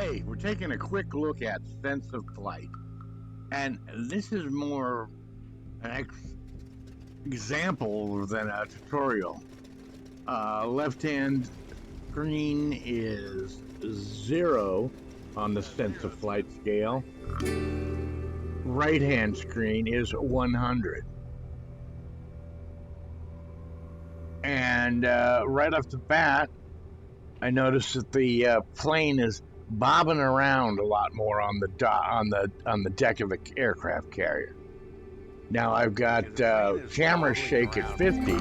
Hey, we're taking a quick look at sense of flight, and this is more an example than a tutorial. Left hand screen is 0 on the sense of flight scale, right hand screen is 100. And right off the bat, I noticed that the plane is bobbing around a lot more on the deck of the aircraft carrier. Now I've got camera shake at 50,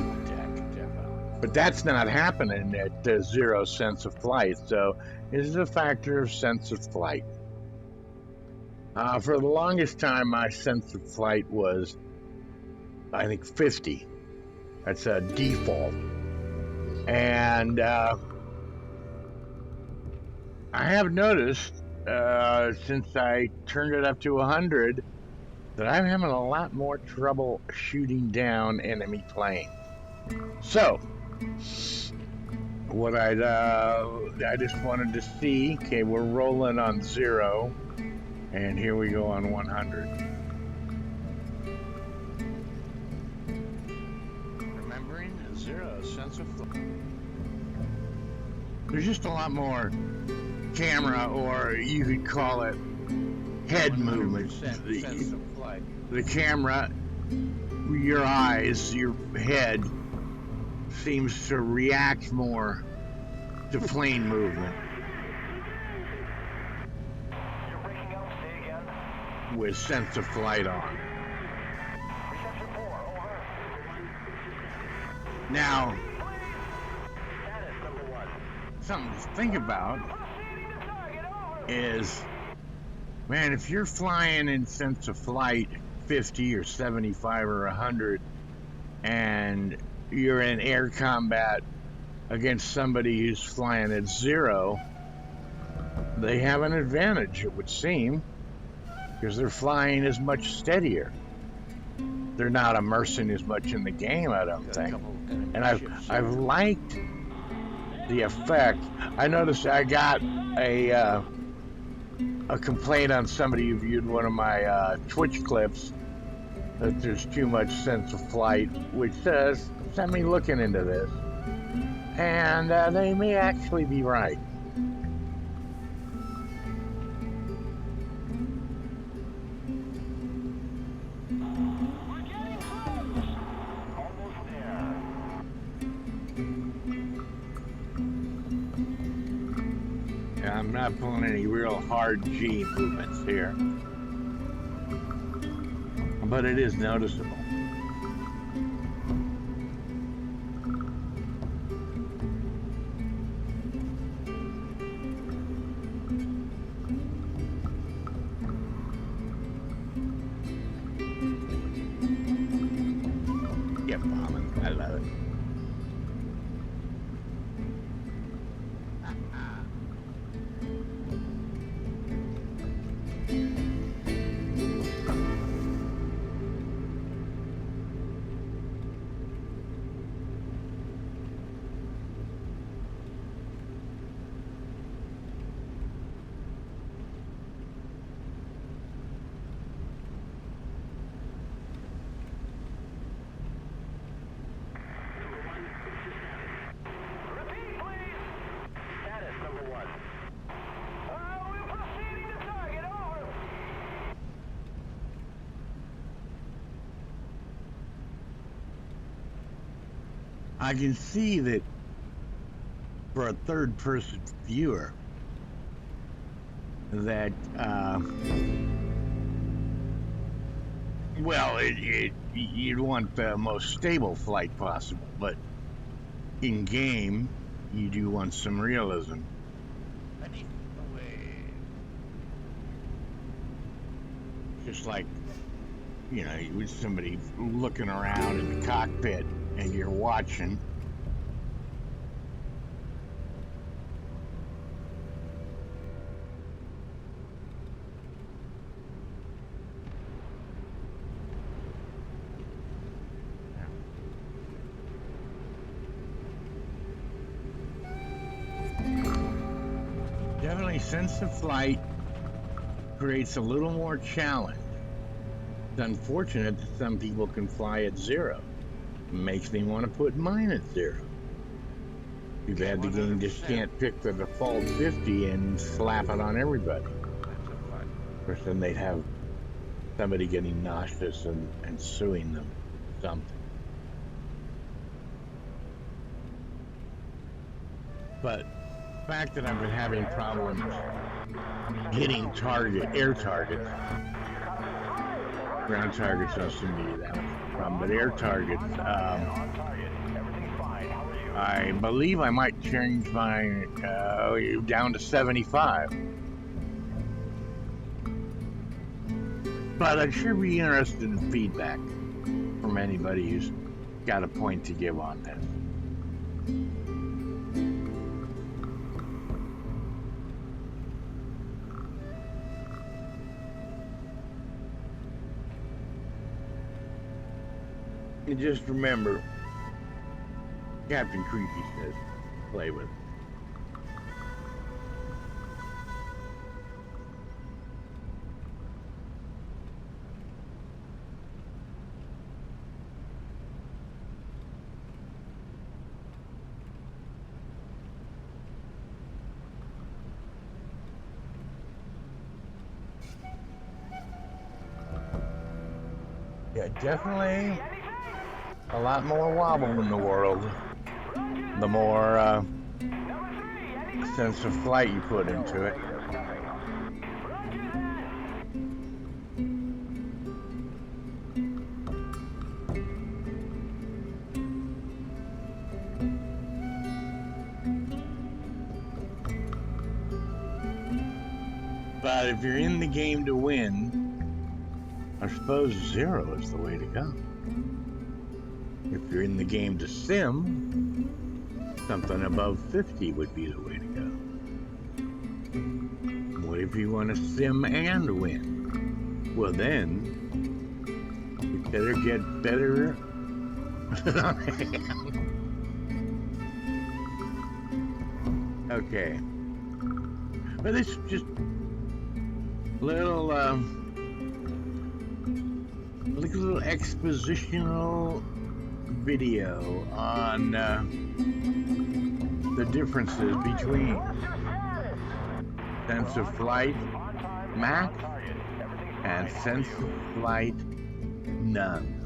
but that's not happening at 0 sense of flight. So this is a factor of sense of flight. For the longest time, my sense of flight was, I think, 50. That's a default, and I have noticed since I turned it up to 100 that I'm having a lot more trouble shooting down enemy planes. So, what I just wanted to see, okay, we're rolling on 0, and here we go on 100. Remembering 0 sense of flight. There's just a lot more camera, or you could call it head movement. The camera, your eyes, your head seems to react more to plane movement. You're breaking up, say again. With sense of flight on. Reception 4, over. Now, Status number 1. something to think about is, man, if you're flying in sense of flight 50 or 75 or 100 and you're in air combat against somebody who's flying at 0, they have an advantage, it would seem, because they're flying as much steadier. They're not immersing as much in the game, I don't think. And I've liked the effect. I noticed I got a complaint on somebody who viewed one of my Twitch clips that there's too much sense of flight, which sent me looking into this, and they may actually be right. We're getting close. Almost there. Yeah, I'm not pulling any real hard G movements here, but it is noticeable. Yeah, bombing. I love it. Repeat, please. Status number 1. We're proceeding to target, over. I can see that for a third-person viewer that, well, you'd want the most stable flight possible, but in game, you do want some realism. Just like, you know, with somebody looking around in the cockpit and you're watching. Definitely sense of flight creates a little more challenge. It's unfortunate that some people can fly at 0. It makes me want to put mine at 0. Too bad the game just can't pick the default 50 and slap it on everybody. Of course, then they'd have somebody getting nauseous and suing them something. But the fact that I've been having problems hitting air targets, ground targets don't seem to be that much of a problem, but air targets, I believe I might change mine down to 75. But I'd sure be interested in feedback from anybody who's got a point to give on this. And just remember, Captain Creepy says, play with it. Yeah, definitely a lot more wobble in the world. The more sense of flight you put into it. But if you're in the game to win, I suppose 0 is the way to go. If you're in the game to sim, something above 50 would be the way to go. What if you want to sim and win? Well then, you better get better than I am. Okay. But this is just little little expositional video on the differences between sense of flight max and sense of flight none.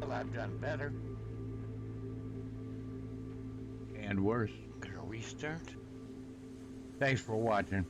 Well, I've done better. And worse. Gonna restart. Thanks for watching.